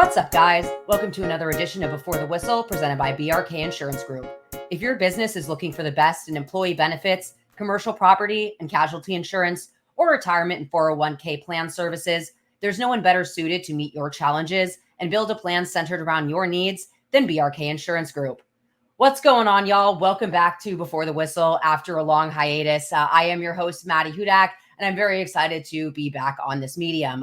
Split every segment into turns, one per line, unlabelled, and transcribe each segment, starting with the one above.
What's up, guys? Welcome to another edition of Before the Whistle presented by BRK Insurance Group. If your business is looking for the best in employee benefits, commercial property and casualty insurance, or retirement and 401k plan services, there's no one better suited to meet your challenges and build a plan centered around your needs than BRK Insurance Group. What's going on, y'all? Welcome back to Before the Whistle after a long hiatus. I am your host, Maddy Hudak, and I'm very excited to be back on this medium.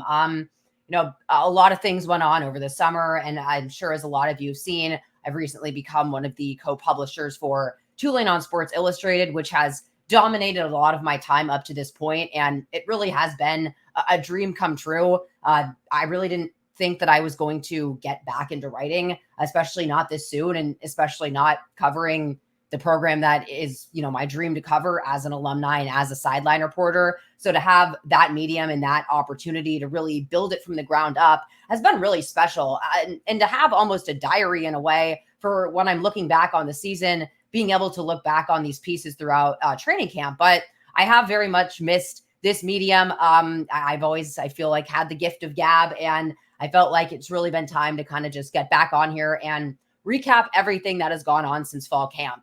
A lot of things went on over the summer, and I'm sure as a lot of you have seen, I've recently become one of the co-publishers for Tulane on Sports Illustrated, which has dominated a lot of my time up to this point, and it really has been a dream come true. I really didn't think that I was going to get back into writing, especially not this soon, and especially not covering the program that is, my dream to cover as an alumni and as a sideline reporter. So to have that medium and that opportunity to really build it from the ground up has been really special. And to have almost a diary in a way for when I'm looking back on the season, being able to look back on these pieces throughout training camp. But I have very much missed this medium. I feel like had the gift of gab, and I felt like it's really been time to kind of just get back on here and recap everything that has gone on since fall camp.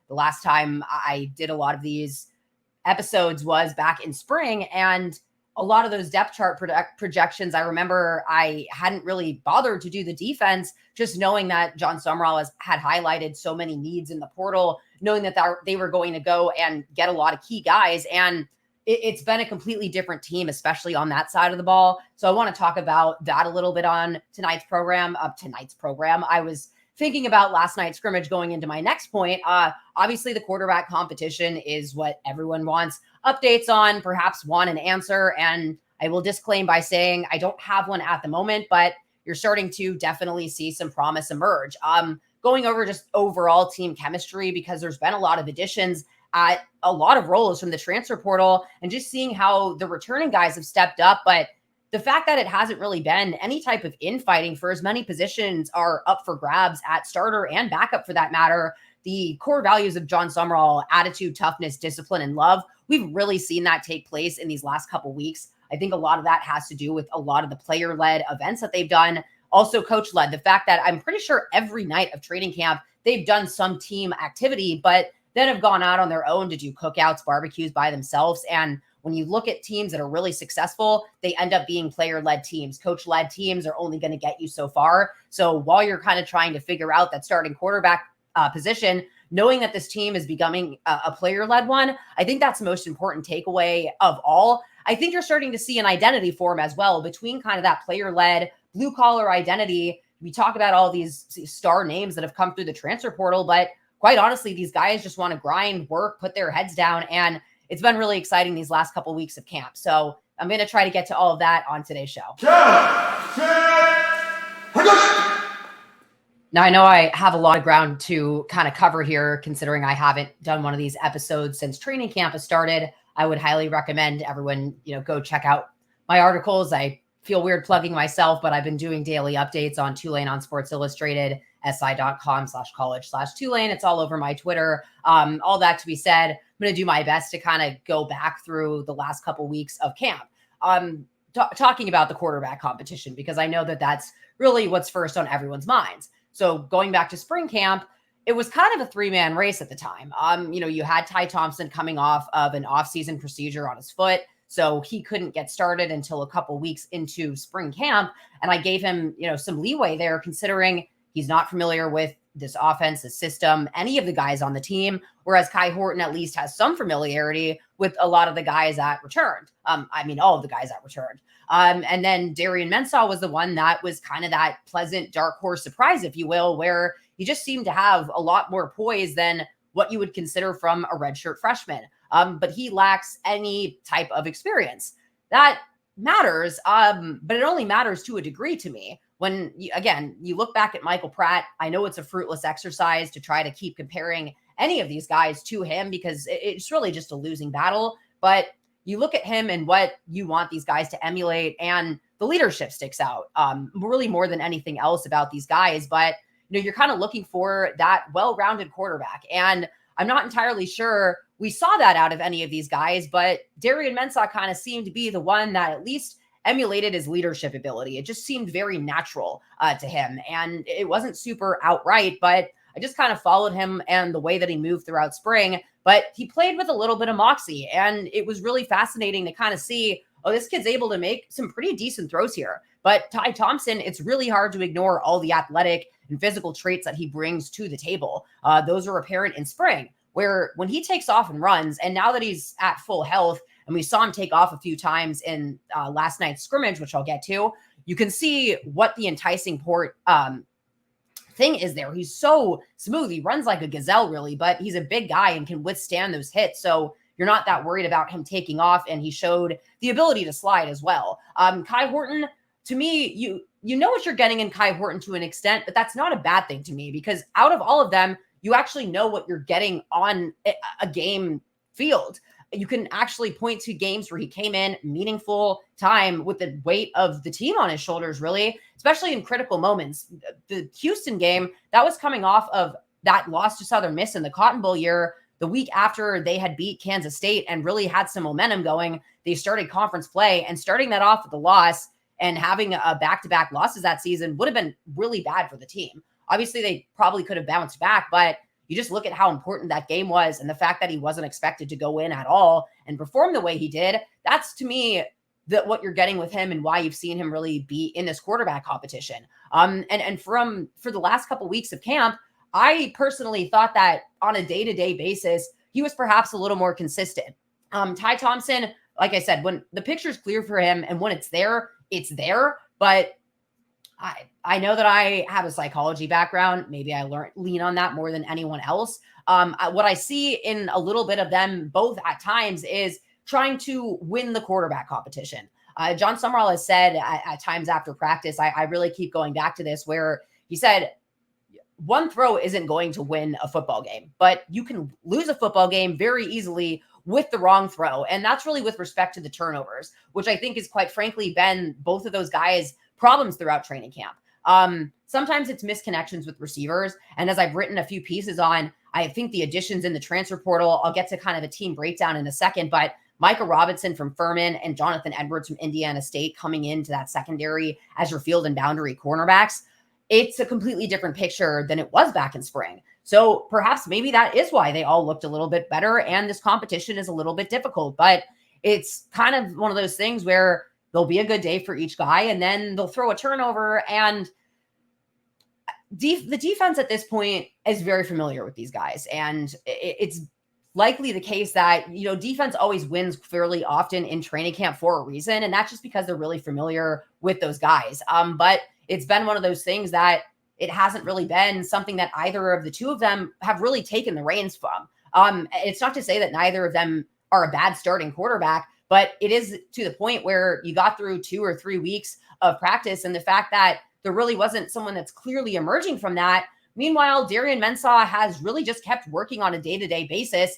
The last time I did a lot of these episodes was back in spring, and a lot of those depth chart projections, I remember I hadn't really bothered to do the defense, just knowing that John Summerall had highlighted so many needs in the portal, knowing that they were going to go and get a lot of key guys. And it's been a completely different team, especially on that side of the ball. So I want to talk about that a little bit on tonight's program. I was thinking about last night's scrimmage going into my next point. Obviously, the quarterback competition is what everyone wants updates on, perhaps want an answer. And I will disclaim by saying I don't have one at the moment, but you're starting to definitely see some promise emerge. Going over just overall team chemistry, because there's been a lot of additions at a lot of roles from the transfer portal, and just seeing how the returning guys have stepped up. But the fact that it hasn't really been any type of infighting for as many positions are up for grabs at starter and backup for that matter. The core values of John Summerall, attitude, toughness, discipline, and love, we've really seen that take place in these last couple weeks. I think a lot of that has to do with a lot of the player-led events that they've done. Also coach-led, the fact that I'm pretty sure every night of training camp, they've done some team activity, but then have gone out on their own to do cookouts, barbecues by themselves. And when you look at teams that are really successful, they end up being player-led teams. Coach-led teams are only going to get you so far. So while you're kind of trying to figure out that starting quarterback position, knowing that this team is becoming a player-led one, I think that's the most important takeaway of all. I think you're starting to see an identity form as well between kind of that player-led, blue-collar identity. We talk about all these star names that have come through the transfer portal, but quite honestly, these guys just want to grind, work, put their heads down, and it's been really exciting these last couple weeks of camp. So I'm going to try to get to all of that on today's show. Now, I know I have a lot of ground to kind of cover here, considering I haven't done one of these episodes since training camp has started. I would highly recommend everyone, go check out my articles. I feel weird plugging myself, but I've been doing daily updates on Tulane on Sports Illustrated, si.com/college/Tulane. It's all over my Twitter. All that to be said, I'm going to do my best to kind of go back through the last couple weeks of camp. Talking about the quarterback competition, because I know that that's really what's first on everyone's minds. So going back to spring camp, it was kind of a three-man race at the time. You had Ty Thompson coming off of an offseason procedure on his foot, so he couldn't get started until a couple weeks into spring camp. And I gave him, some leeway there, considering he's not familiar with this offense, the system, any of the guys on the team, whereas Kai Horton at least has some familiarity with a lot of the guys that returned. All of the guys that returned. And then Darian Mensah was the one that was kind of that pleasant dark horse surprise, if you will, where he just seemed to have a lot more poise than what you would consider from a redshirt freshman. But he lacks any type of experience. That matters, but it only matters to a degree to me. When, you look back at Michael Pratt, I know it's a fruitless exercise to try to keep comparing any of these guys to him, because it's really just a losing battle. But you look at him and what you want these guys to emulate, and the leadership sticks out really more than anything else about these guys. But, you're kind of looking for that well-rounded quarterback. And I'm not entirely sure we saw that out of any of these guys, but Darian Mensah kind of seemed to be the one that at least emulated his leadership ability. It just seemed very natural to him. And it wasn't super outright, but I just kind of followed him and the way that he moved throughout spring. But he played with a little bit of moxie. And it was really fascinating to kind of see, oh, this kid's able to make some pretty decent throws here. But Ty Thompson, it's really hard to ignore all the athletic and physical traits that he brings to the table. Those are apparent in spring, where when he takes off and runs, and now that he's at full health, and we saw him take off a few times in last night's scrimmage, which I'll get to, you can see what the enticing thing is there. He's so smooth. He runs like a gazelle, really, but he's a big guy and can withstand those hits. So you're not that worried about him taking off, and he showed the ability to slide as well. Kai Horton, to me, you know what you're getting in Kai Horton to an extent, but that's not a bad thing to me, because out of all of them, you actually know what you're getting on a game field. You can actually point to games where he came in meaningful time with the weight of the team on his shoulders, really, especially in critical moments. The Houston game, that was coming off of that loss to Southern Miss in the Cotton Bowl year, the week after they had beat Kansas State and really had some momentum going. They started conference play, and starting that off with a loss and having a back-to-back losses that season would have been really bad for the team. Obviously, they probably could have bounced back, but you just look at how important that game was, and the fact that he wasn't expected to go in at all and perform the way he did. That's, to me, what you're getting with him and why you've seen him really be in this quarterback competition. And for the last couple weeks of camp, I personally thought that on a day-to-day basis, he was perhaps a little more consistent. Ty Thompson, like I said, when the picture's clear for him and when it's there, but I know that I have a psychology background. Maybe I lean on that more than anyone else. What I see in a little bit of them both at times is trying to win the quarterback competition. John Summerall has said at times after practice, I really keep going back to this, where he said, one throw isn't going to win a football game, but you can lose a football game very easily with the wrong throw. And that's really with respect to the turnovers, which I think is quite frankly been both of those guys' problems throughout training camp. Sometimes it's misconnections with receivers. And as I've written a few pieces on, I think the additions in the transfer portal, I'll get to kind of a team breakdown in a second, but Micah Robinson from Furman and Jonathan Edwards from Indiana State coming into that secondary as your field and boundary cornerbacks, it's a completely different picture than it was back in spring. So perhaps maybe that is why they all looked a little bit better, and this competition is a little bit difficult, but it's kind of one of those things where there'll be a good day for each guy, and then they'll throw a turnover, and the defense at this point is very familiar with these guys. And it's likely the case that, defense always wins fairly often in training camp for a reason. And that's just because they're really familiar with those guys. But it's been one of those things that it hasn't really been something that either of the two of them have really taken the reins from. It's not to say that neither of them are a bad starting quarterback, but it is to the point where you got through 2 or 3 weeks of practice, and the fact that there really wasn't someone that's clearly emerging from that. Meanwhile, Darian Mensah has really just kept working on a day-to-day basis.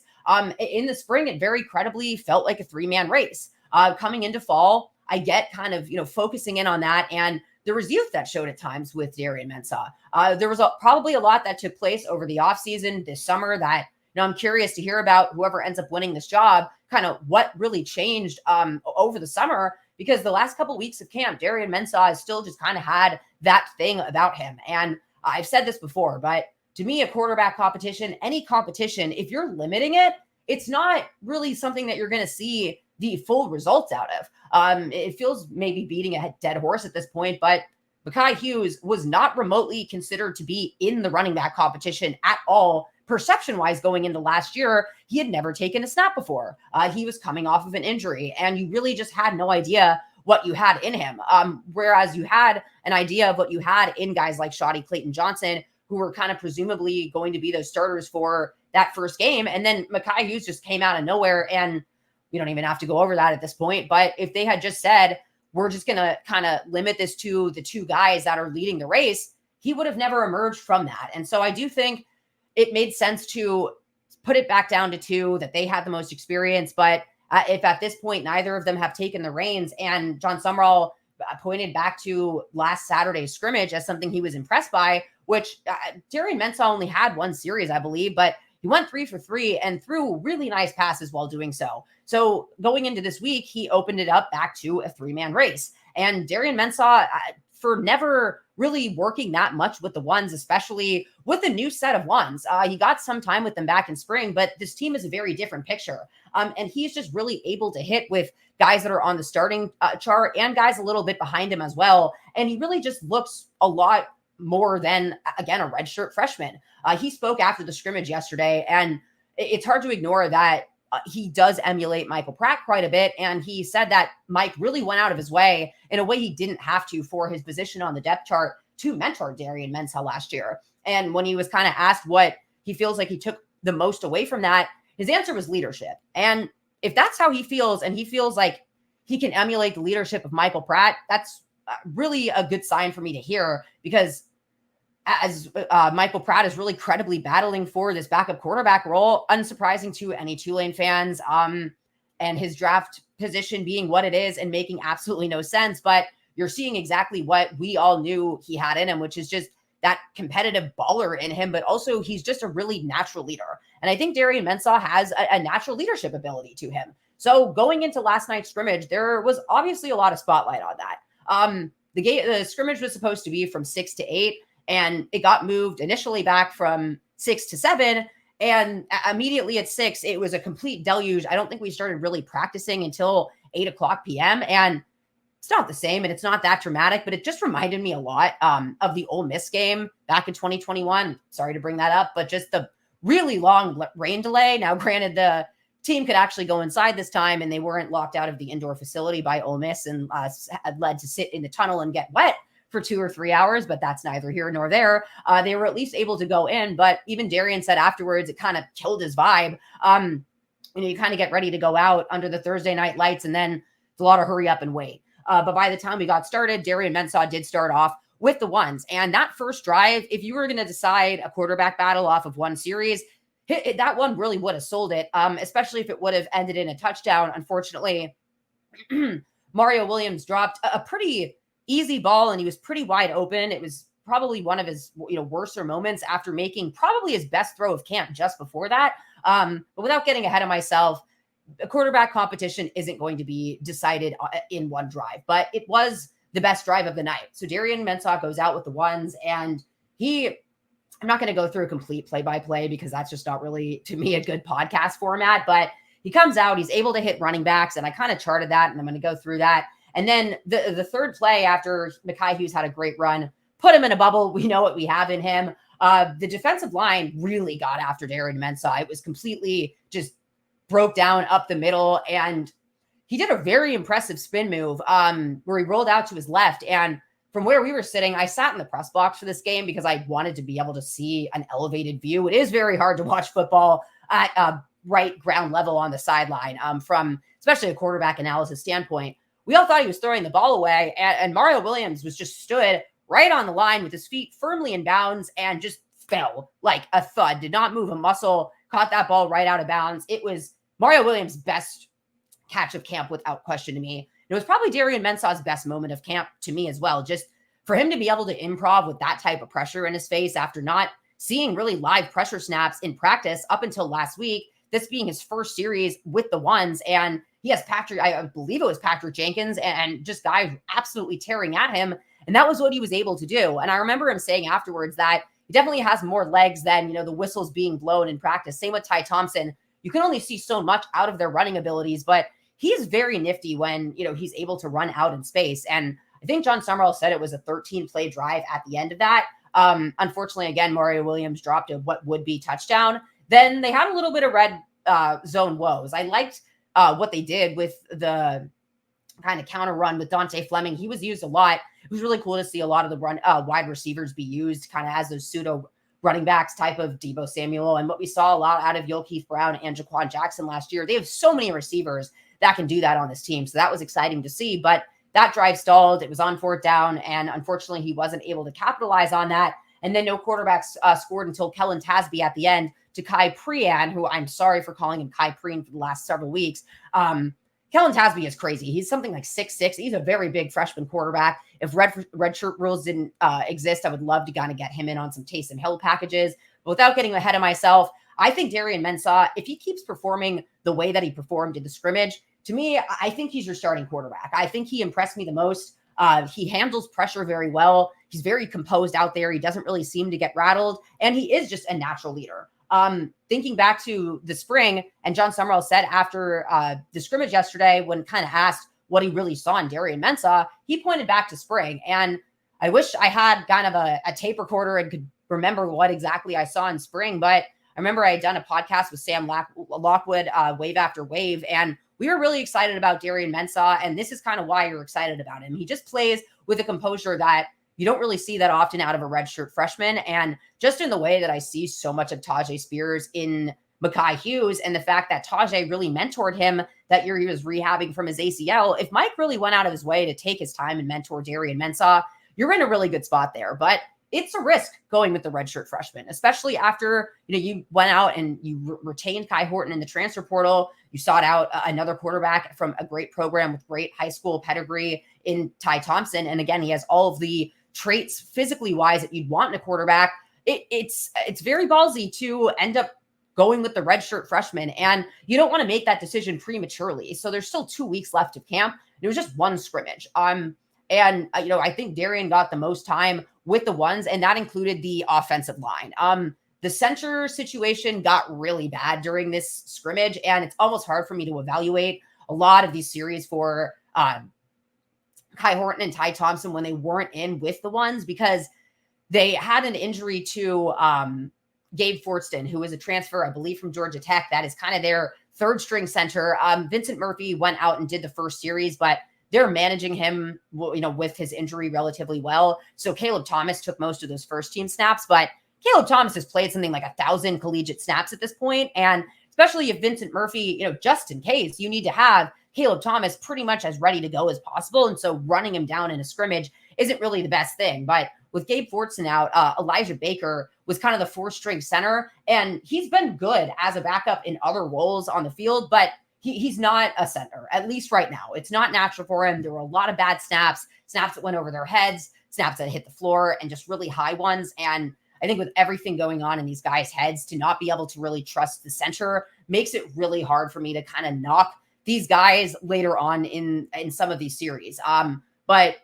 In the spring, it very credibly felt like a 3-man race. Coming into fall, I get kind of, focusing in on that. And there was youth that showed at times with Darian Mensah. There was probably a lot that took place over the offseason this summer that, I'm curious to hear about whoever ends up winning this job, kind of what really changed over the summer, because the last couple of weeks of camp, Darian Mensah has still just kind of had that thing about him. And I've said this before, but to me, a quarterback competition, any competition, if you're limiting it, it's not really something that you're going to see the full results out of. It feels maybe beating a dead horse at this point, but Mekhi Hughes was not remotely considered to be in the running back competition at all. Perception-wise, going into last year, he had never taken a snap before. He was coming off of an injury, and you really just had no idea what you had in him. Whereas you had an idea of what you had in guys like Shawty Clayton-Johnson, who were kind of presumably going to be those starters for that first game. And then Mekhi Hughes just came out of nowhere, and we don't even have to go over that at this point. But if they had just said, we're just going to kind of limit this to the 2 guys that are leading the race, he would have never emerged from that. And so I do think it made sense to put it back down to 2, that they had the most experience. But if at this point, neither of them have taken the reins, and John Summerall pointed back to last Saturday's scrimmage as something he was impressed by, which Darian Mensah only had 1 series, I believe, but he went 3 for 3 and threw really nice passes while doing so. So going into this week, he opened it up back to a 3-man race. And Darian Mensah, for never really working that much with the ones, especially with a new set of ones. He got some time with them back in spring, but this team is a very different picture. And he's just really able to hit with guys that are on the starting chart and guys a little bit behind him as well. And he really just looks a lot more than, again, a redshirt freshman. He spoke after the scrimmage yesterday, and it's hard to ignore that he does emulate Michael Pratt quite a bit. And he said that Mike really went out of his way in a way he didn't have to for his position on the depth chart to mentor Darian Mensah last year. And when he was kind of asked what he feels like he took the most away from that, his answer was leadership. And if that's how he feels, and he feels like he can emulate the leadership of Michael Pratt, that's really a good sign for me to hear, because as Michael Pratt is really credibly battling for this backup quarterback role, unsurprising to any Tulane fans, and his draft position being what it is and making absolutely no sense. But you're seeing exactly what we all knew he had in him, which is just that competitive baller in him, but also he's just a really natural leader. And I think Darian Mensah has a natural leadership ability to him. So going into last night's scrimmage, there was obviously a lot of spotlight on that. The scrimmage was supposed to be from 6 to 8. And it got moved initially back from 6 to 7. And immediately at 6, it was a complete deluge. I don't think we started really practicing until 8 o'clock p.m. And it's not the same, and it's not that dramatic, but it just reminded me a lot of the Ole Miss game back in 2021. Sorry to bring that up, but just the really long rain delay. Now, granted, the team could actually go inside this time, and they weren't locked out of the indoor facility by Ole Miss and had led to sit in the tunnel and get wet for 2 or 3 hours, but that's neither here nor there. They were at least able to go in, but even Darian said afterwards, it kind of killed his vibe. You kind of get ready to go out under the Thursday night lights, and then it's a lot of hurry up and wait. But by the time we got started, Darian Mensah did start off with the ones. And that first drive, if you were going to decide a quarterback battle off of one series, that one really would have sold it, especially if it would have ended in a touchdown. Unfortunately, Mario Williams dropped a pretty easy ball, and he was pretty wide open. It was probably one of his worser moments after making probably his best throw of camp just before that. But without getting ahead of myself, a quarterback competition isn't going to be decided in one drive, but it was the best drive of the night. So Darian Mensah goes out with the ones, and I'm not going to go through a complete play-by-play because that's just not really, to me, a good podcast format, but he comes out, he's able to hit running backs, and I kind of charted that, and I'm going to go through that. And then the third play after Mekhi Hughes had a great run, put him in a bubble. We know what we have in him. The defensive line really got after Darian Mensah. It was completely just broke down up the middle, and he did a very impressive spin move where he rolled out to his left. And from where we were sitting, I sat in the press box for this game because I wanted to be able to see an elevated view. It is very hard to watch football at right ground level on the sideline from especially a quarterback analysis standpoint. We all thought he was throwing the ball away, and Mario Williams was just stood right on the line with his feet firmly in bounds and just fell like a thud, did not move a muscle, caught that ball right out of bounds. It was Mario Williams' best catch of camp without question to me. It was probably Darian Mensah's best moment of camp to me as well. Just for him to be able to improv with that type of pressure in his face after not seeing really live pressure snaps in practice up until last week, this being his first series with the ones. And he has Patrick, I believe it was Patrick Jenkins, and just guys absolutely tearing at him. And that was what he was able to do. And I remember him saying afterwards that he definitely has more legs than, the whistles being blown in practice. Same with Ty Thompson. You can only see so much out of their running abilities, but he's very nifty when, he's able to run out in space. And I think John Summerall said it was a 13-play drive at the end of that. Unfortunately, again, Mario Williams dropped a what would be touchdown. Then they had a little bit of red zone woes. I liked what they did with the kind of counter run with Dante Fleming. He was used a lot. It was really cool to see a lot of the wide receivers be used kind of as those pseudo running backs type of Deebo Samuel. And what we saw a lot out of Keith Brown and Jaquan Jackson last year. They have so many receivers that can do that on this team. So that was exciting to see. But that drive stalled. It was on 4th down. And unfortunately, he wasn't able to capitalize on that. And then no quarterbacks scored until Kellen Tasby at the end to Kai Prean, who I'm sorry for calling him Kai Prean for the last several weeks. Kellen Tasby is crazy. He's something like 6'6". He's a very big freshman quarterback. If redshirt rules didn't exist, I would love to kind of get him in on some Taysom Hill packages. without getting ahead of myself, I think Darian Mensah, if he keeps performing the way that he performed in the scrimmage, to me, I think he's your starting quarterback. I think he impressed me the most. He handles pressure very well. He's very composed out there. He doesn't really seem to get rattled, and he is just a natural leader. Thinking back to the spring, and John Summerall said after the scrimmage yesterday, when kind of asked what he really saw in Darian Mensah, he pointed back to spring. And I wish I had kind of a tape recorder and could remember what exactly I saw in spring. But I remember I had done a podcast with Sam Lockwood, Wave After Wave, and we were really excited about Darian Mensah. And this is kind of why you're excited about him. He just plays with a composure that you don't really see that often out of a redshirt freshman. And just in the way that I see so much of Tajay Spears in Mekhi Hughes, and the fact that Tajay really mentored him that year he was rehabbing from his ACL. If Mike really went out of his way to take his time and mentor Darian Mensah, you're in a really good spot there. But it's a risk going with the redshirt freshman, especially after you went out and you retained Kai Horton in the transfer portal. You sought out another quarterback from a great program with great high school pedigree in Ty Thompson. And again, he has all of the traits physically wise that you'd want in a quarterback. It's very ballsy to end up going with the redshirt freshman, and you don't want to make that decision prematurely. So there's still 2 weeks left of camp. It was just one scrimmage. And I think Darian got the most time with the ones, and that included the offensive line. The center situation got really bad during this scrimmage, and it's almost hard for me to evaluate a lot of these series for Kai Horton and Ty Thompson when they weren't in with the ones, because they had an injury to Gabe Fortston, who was a transfer, I believe, from Georgia Tech. That is kind of their third string center. Vincent Murphy went out and did the first series, but they're managing him, with his injury relatively well. So Caleb Thomas took most of those first team snaps, but Caleb Thomas has played something like 1,000 collegiate snaps at this point. And especially if Vincent Murphy, just in case, you need to have Caleb Thomas pretty much as ready to go as possible. And so running him down in a scrimmage isn't really the best thing. But with Gabe Fortson out, Elijah Baker was kind of the fourth string center, and he's been good as a backup in other roles on the field, but he's not a center, at least right now. It's not natural for him. There were a lot of bad snaps that went over their heads, snaps that hit the floor, and just really high ones. And I think with everything going on in these guys' heads, to not be able to really trust the center makes it really hard for me to kind of knock these guys later on in some of these series. But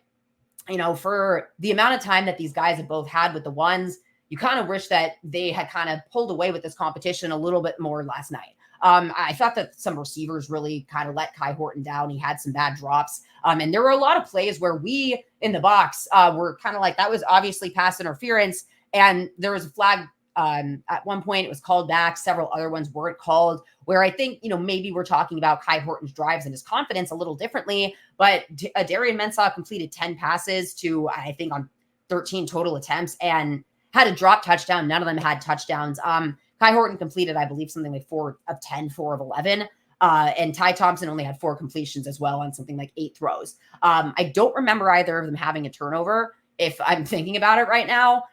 for the amount of time that these guys have both had with the ones, you kind of wish that they had kind of pulled away with this competition a little bit more last night. I thought that some receivers really kind of let Kai Horton down. He had some bad drops. And there were a lot of plays where we in the box were kind of like, that was obviously pass interference. And there was a flag at one point, it was called back. Several other ones weren't called, where I think, maybe we're talking about Kai Horton's drives and his confidence a little differently. But Darian Mensah completed 10 passes to, I think, on 13 total attempts, and had a drop touchdown. None of them had touchdowns. Kai Horton completed, I believe, something like 4 of 10, 4 of 11. And Ty Thompson only had 4 completions as well on something like 8 throws. I don't remember either of them having a turnover, if I'm thinking about it right now,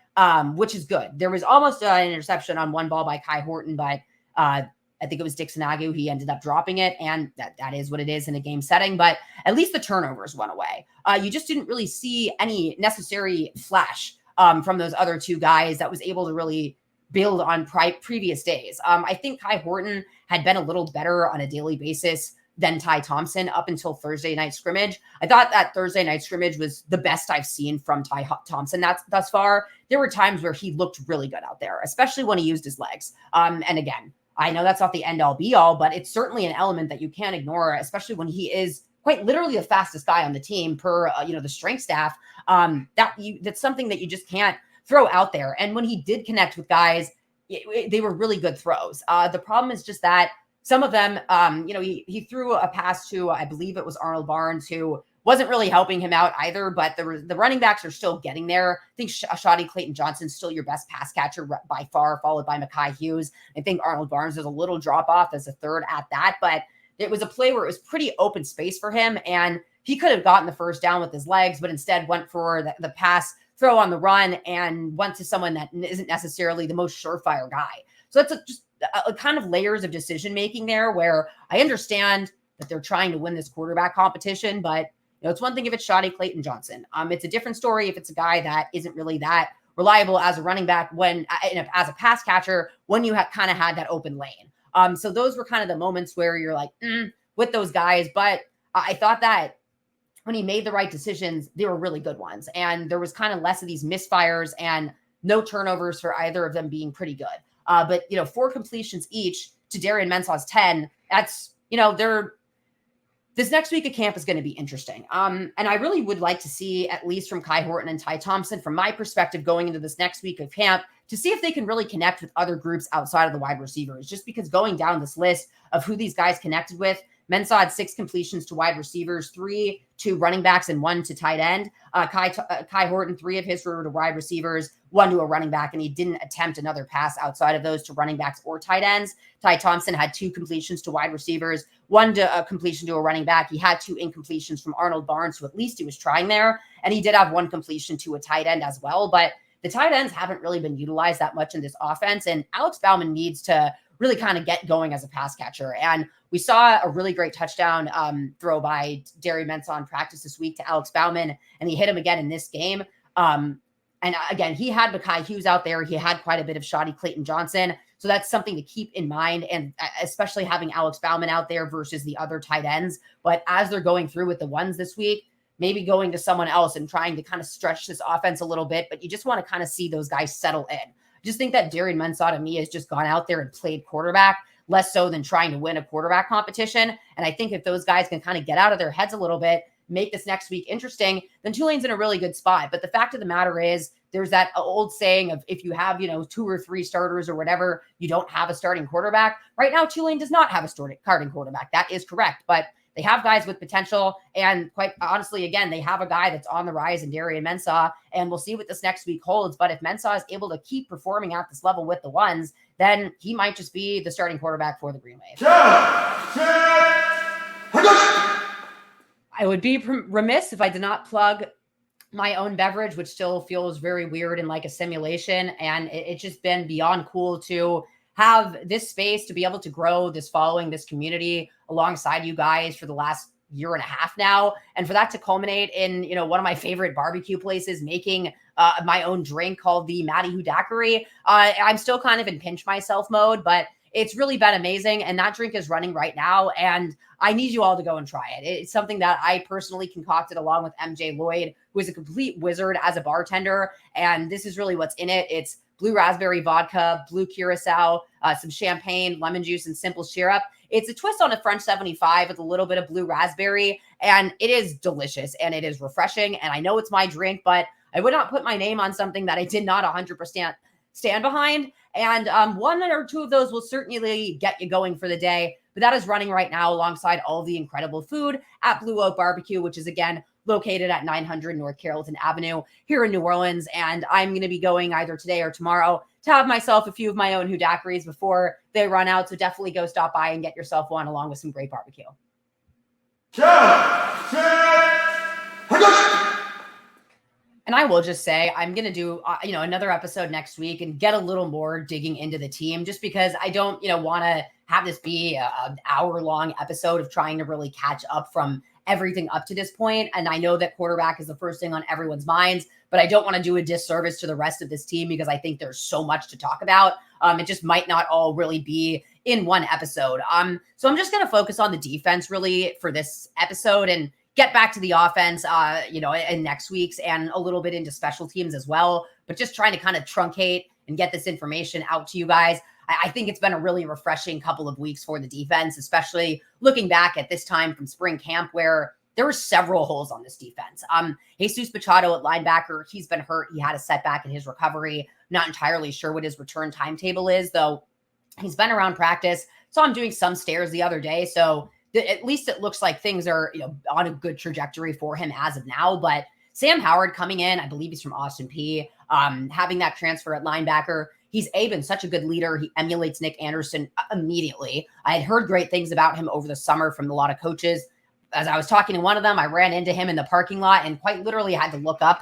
which is good. There was almost an interception on one ball by Kai Horton, but I think it was Dixon Agu. He ended up dropping it, and that is what it is in a game setting. But at least the turnovers went away. You just didn't really see any necessary flash from those other two guys that was able to really build on previous days. I think Kai Horton had been a little better on a daily basis than Ty Thompson up until Thursday night scrimmage. I thought that Thursday night scrimmage was the best I've seen from Ty Thompson thus far. There were times where he looked really good out there, especially when he used his legs. And again, I know that's not the end all be all, but it's certainly an element that you can't ignore, especially when he is quite literally the fastest guy on the team per, the strength staff. That's something that you just can't throw out there. And when he did connect with guys, they were really good throws. The problem is just that some of them, he threw a pass to, I believe it was Arnold Barnes, who wasn't really helping him out either, but the running backs are still getting there. I think Shadi Clayton-Johnson's still your best pass catcher by far, followed by Mekhi Hughes. I think Arnold Barnes was a little drop off as a third at that, but it was a play where it was pretty open space for him, and he could have gotten the first down with his legs, but instead went for the pass throw on the run and went to someone that isn't necessarily the most surefire guy. So that's just a kind of layers of decision making there, where I understand that they're trying to win this quarterback competition, but it's one thing if it's Shadi Clayton-Johnson. It's a different story if it's a guy that isn't really that reliable as a running back as a pass catcher when you kind of had that open lane. So those were kind of the moments where you're like, with those guys. But I thought that when he made the right decisions, they were really good ones. And there was kind of less of these misfires and no turnovers for either of them being pretty good. But 4 completions each to Darian Mensah's 10, that's, this next week of camp is going to be interesting. And I really would like to see, at least from Kai Horton and Ty Thompson, from my perspective, going into this next week of camp, to see if they can really connect with other groups outside of the wide receivers. Just because going down this list of who these guys connected with, Mensah had 6 completions to wide receivers, 3 to running backs, and 1 to tight end. Kai Horton, 3 of his were to wide receivers, 1 to a running back, and he didn't attempt another pass outside of those to running backs or tight ends. Ty Thompson had 2 completions to wide receivers, 1 to a completion to a running back. He had 2 incompletions from Arnold Barnes, so at least he was trying there. And he did have 1 completion to a tight end as well. But the tight ends haven't really been utilized that much in this offense. And Alex Bauman needs to really kind of get going as a pass catcher. And we saw a really great touchdown throw by Darian Mensah in practice this week to Alex Bauman, and he hit him again in this game. And again, he had Mekhi Hughes out there. He had quite a bit of shoddy Clayton Johnson. So that's something to keep in mind, and especially having Alex Bauman out there versus the other tight ends. But as they're going through with the ones this week, maybe going to someone else and trying to kind of stretch this offense a little bit, but you just want to kind of see those guys settle in. I just think that Darian Mensah, to me, has just gone out there and played quarterback, less so than trying to win a quarterback competition. And I think if those guys can kind of get out of their heads a little bit, make this next week interesting, then Tulane's in a really good spot. But the fact of the matter is, there's that old saying of if you have, 2 or 3 starters or whatever, you don't have a starting quarterback. Right now, Tulane does not have a starting quarterback. That is correct. But they have guys with potential. And quite honestly, again, they have a guy that's on the rise in Darian Mensah. And we'll see what this next week holds. But if Mensah is able to keep performing at this level with the ones, then he might just be the starting quarterback for the Green Wave. I would be remiss if I did not plug my own beverage, which still feels very weird and like a simulation. And it's just been beyond cool to have this space to be able to grow this following, this community alongside you guys for the last year and a half now. And for that to culminate in, one of my favorite barbecue places, making my own drink called the Maddy Hudak. I'm still kind of in pinch myself mode, but it's really been amazing. And that drink is running right now. And I need you all to go and try it. It's something that I personally concocted along with MJ Lloyd, who is a complete wizard as a bartender. And this is really what's in it. It's blue raspberry vodka, blue curacao, some champagne, lemon juice, and simple syrup. It's a twist on a French 75 with a little bit of blue raspberry. And it is delicious and it is refreshing. And I know it's my drink, but I would not put my name on something that I did not 100% stand behind. And 1 or 2 of those will certainly get you going for the day. But that is running right now alongside all the incredible food at Blue Oak Barbecue, which is, again, located at 900 North Carrollton Avenue here in New Orleans. And I'm going to be going either today or tomorrow to have myself a few of my own Hudakeries before they run out. So definitely go stop by and get yourself one along with some great barbecue. And I will just say, I'm going to do, another episode next week and get a little more digging into the team, just because I don't, want to have this be an hour-long episode of trying to really catch up from everything up to this point. And I know that quarterback is the first thing on everyone's minds, but I don't want to do a disservice to the rest of this team because I think there's so much to talk about. It just might not all really be in one episode. So I'm just going to focus on the defense really for this episode and get back to the offense, in next week's, and a little bit into special teams as well, but just trying to kind of truncate and get this information out to you guys. I think it's been a really refreshing couple of weeks for the defense, especially looking back at this time from spring camp where there were several holes on this defense. Jesus Machado at linebacker, he's been hurt. He had a setback in his recovery. Not entirely sure what his return timetable is, though he's been around practice. So I'm doing some stairs the other day. So at least it looks like things are, on a good trajectory for him as of now. But Sam Howard coming in, I believe he's from Austin P, having that transfer at linebacker. He's been such a good leader. He emulates Nick Anderson immediately. I had heard great things about him over the summer from a lot of coaches. As I was talking to one of them, I ran into him in the parking lot and quite literally had to look up.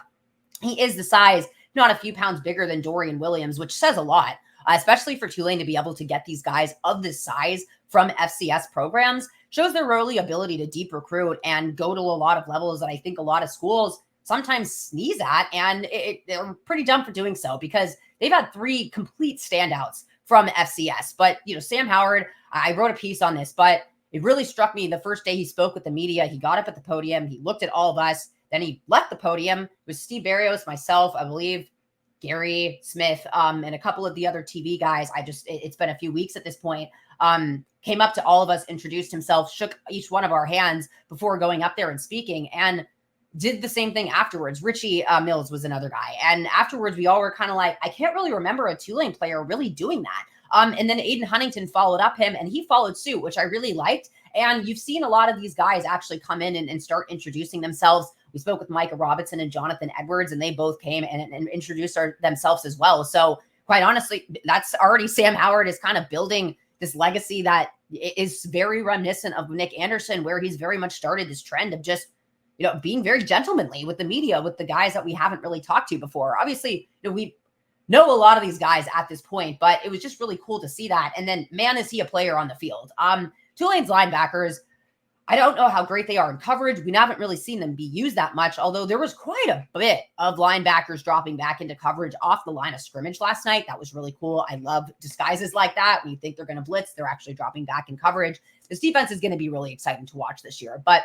He is the size, not a few pounds bigger than Dorian Williams, which says a lot, especially for Tulane to be able to get these guys of this size from FCS programs. Shows their early ability to deep recruit and go to a lot of levels that I think a lot of schools sometimes sneeze at, and they're pretty dumb for doing so because they've had 3 complete standouts from FCS. But, Sam Howard, I wrote a piece on this, but it really struck me the first day he spoke with the media. He got up at the podium, he looked at all of us, then he left the podium. It was Steve Barrios, myself, I believe, Gary Smith, and a couple of the other TV guys. It's been a few weeks at this point. Came up to all of us, introduced himself, shook each one of our hands before going up there and speaking, and did the same thing afterwards. Richie Mills was another guy. And afterwards, we all were kind of like, I can't really remember a Tulane player really doing that. And then Aiden Huntington followed up him, and he followed suit, which I really liked. And you've seen a lot of these guys actually come in and start introducing themselves. We spoke with Micah Robinson and Jonathan Edwards, and they both came and introduced themselves as well. So quite honestly, that's already Sam Howard is kind of building this legacy that is very reminiscent of Nick Anderson, where he's very much started this trend of just, being very gentlemanly with the media, with the guys that we haven't really talked to before. Obviously, we know a lot of these guys at this point, but it was just really cool to see that. And then, man, is he a player on the field. Tulane's linebackers, I don't know how great they are in coverage. We haven't really seen them be used that much, although there was quite a bit of linebackers dropping back into coverage off the line of scrimmage last night. That was really cool. I love disguises like that. When you think they're going to blitz, they're actually dropping back in coverage. This defense is going to be really exciting to watch this year. But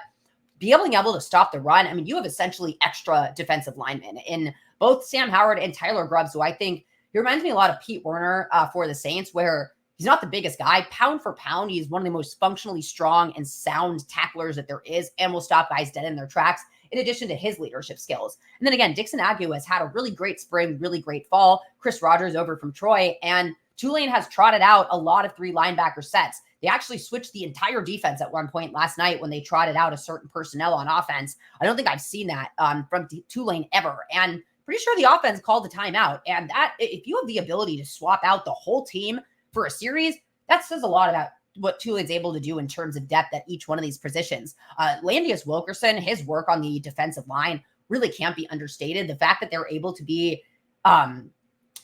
being able to stop the run, I mean, you have essentially extra defensive linemen in both Sam Howard and Tyler Grubbs, who I think he reminds me a lot of Pete Werner for the Saints, where he's not the biggest guy. Pound for pound, he's one of the most functionally strong and sound tacklers that there is, and will stop guys dead in their tracks, in addition to his leadership skills. And then again, Dixon Agu has had a really great spring, really great fall. Chris Rogers over from Troy, and Tulane has trotted out a lot of 3 linebacker sets. They actually switched the entire defense at one point last night when they trotted out a certain personnel on offense. I don't think I've seen that from Tulane ever. And pretty sure the offense called the timeout. And that, if you have the ability to swap out the whole team for a series, that says a lot about what Tulane's able to do in terms of depth at each one of these positions. Landius Wilkerson, his work on the defensive line really can't be understated. The fact that they're able to be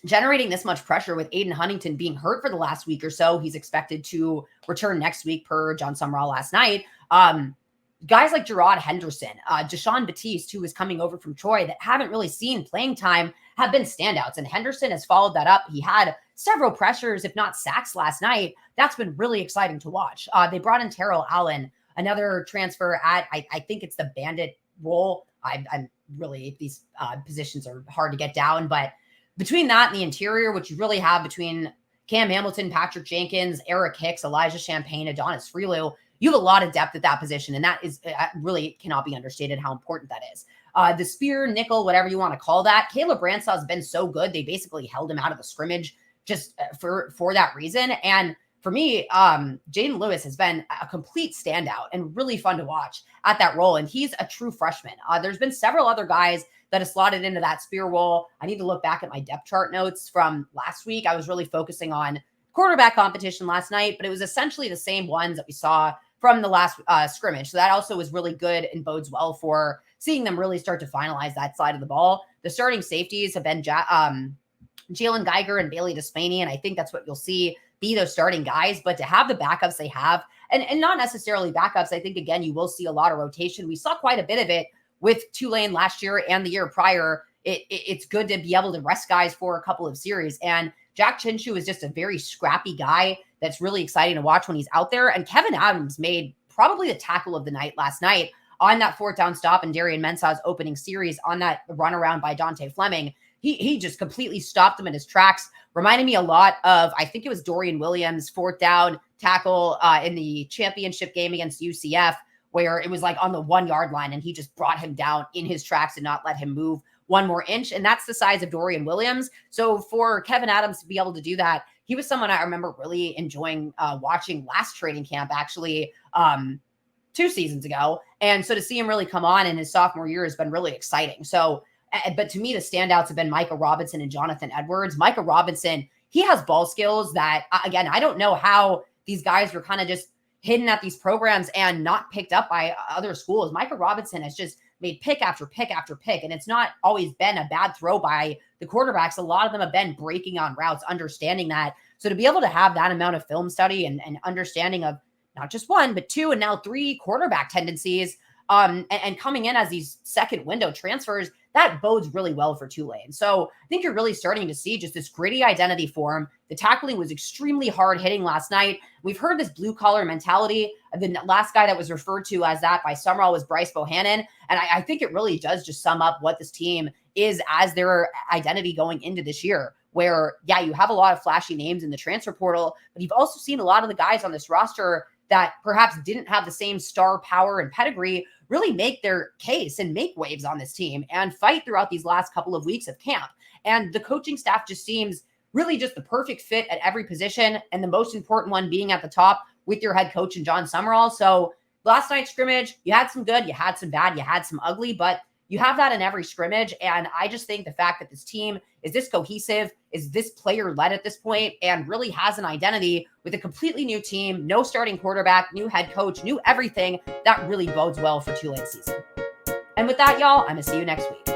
generating this much pressure with Aiden Huntington being hurt for the last week or so. He's expected to return next week per John Sumrall last night. Guys like Gerard Henderson, Deshaun Batiste, who is coming over from Troy that haven't really seen playing time, have been standouts. And Henderson has followed that up. He had several pressures, if not sacks last night. That's been really exciting to watch. They brought in Terrell Allen, another transfer at, I think it's the bandit role. I'm really, these positions are hard to get down, but between that and the interior, which you really have between Cam Hamilton, Patrick Jenkins, Eric Hicks, Elijah Champagne, Adonis Freelu, you have a lot of depth at that position. And that is really cannot be understated how important that is. The spear, nickel, whatever you want to call that, Caleb Bransaw has been so good. They basically held him out of the scrimmage just for that reason. And for me, Jaden Lewis has been a complete standout and really fun to watch at that role. And he's a true freshman. There's been several other guys that have slotted into that spear role. I need to look back at my depth chart notes from last week. I was really focusing on quarterback competition last night, but it was essentially the same ones that we saw from the last scrimmage. So that also was really good and bodes well for seeing them really start to finalize that side of the ball. The starting safeties have been Jalen Geiger and Bailey Despaney, and I think that's what you'll see be those starting guys. But to have the backups they have, and not necessarily backups, I think, again, you will see a lot of rotation. We saw quite a bit of it with Tulane last year and the year prior. It's good to be able to rest guys for a couple of series. And Jack Chinshu is just a very scrappy guy that's really exciting to watch when he's out there. And Kevin Adams made probably the tackle of the night last night on that 4th down stop in Darian Mensah's opening series on that run around by Dante Fleming. He just completely stopped him in his tracks. Reminded me a lot of, I think it was Dorian Williams' 4th down tackle in the championship game against UCF, where it was like on the 1 yard line and he just brought him down in his tracks and not let him move one more inch. And that's the size of Dorian Williams. So for Kevin Adams to be able to do that, he was someone I remember really enjoying watching last training camp, actually 2 seasons ago. And so to see him really come on in his sophomore year has been really exciting. So, but to me, the standouts have been Micah Robinson and Jonathan Edwards. Micah Robinson, he has ball skills that, again, I don't know how these guys were kind of just hidden at these programs and not picked up by other schools. Micah Robinson has just made pick after pick after pick, and it's not always been a bad throw by the quarterbacks. A lot of them have been breaking on routes, understanding that. So to be able to have that amount of film study and understanding of not just 1, but 2, and now 3 quarterback tendencies, and coming in as these second window transfers, that bodes really well for Tulane. So I think you're really starting to see just this gritty identity form. The tackling was extremely hard hitting last night. We've heard this blue collar mentality. The last guy that was referred to as that by Summerall was Bryce Bohannon. And I think it really does just sum up what this team is as their identity going into this year, where, yeah, you have a lot of flashy names in the transfer portal, but you've also seen a lot of the guys on this roster that perhaps didn't have the same star power and pedigree really make their case and make waves on this team and fight throughout these last couple of weeks of camp. And the coaching staff just seems really just the perfect fit at every position, and the most important one being at the top with your head coach and John Summerall. So last night's scrimmage, you had some good, you had some bad, you had some ugly, but you have that in every scrimmage. And I just think the fact that this team is this cohesive, is this player-led at this point, and really has an identity with a completely new team, no starting quarterback, new head coach, new everything, that really bodes well for Tulane's season. And with that, y'all, I'm going to see you next week.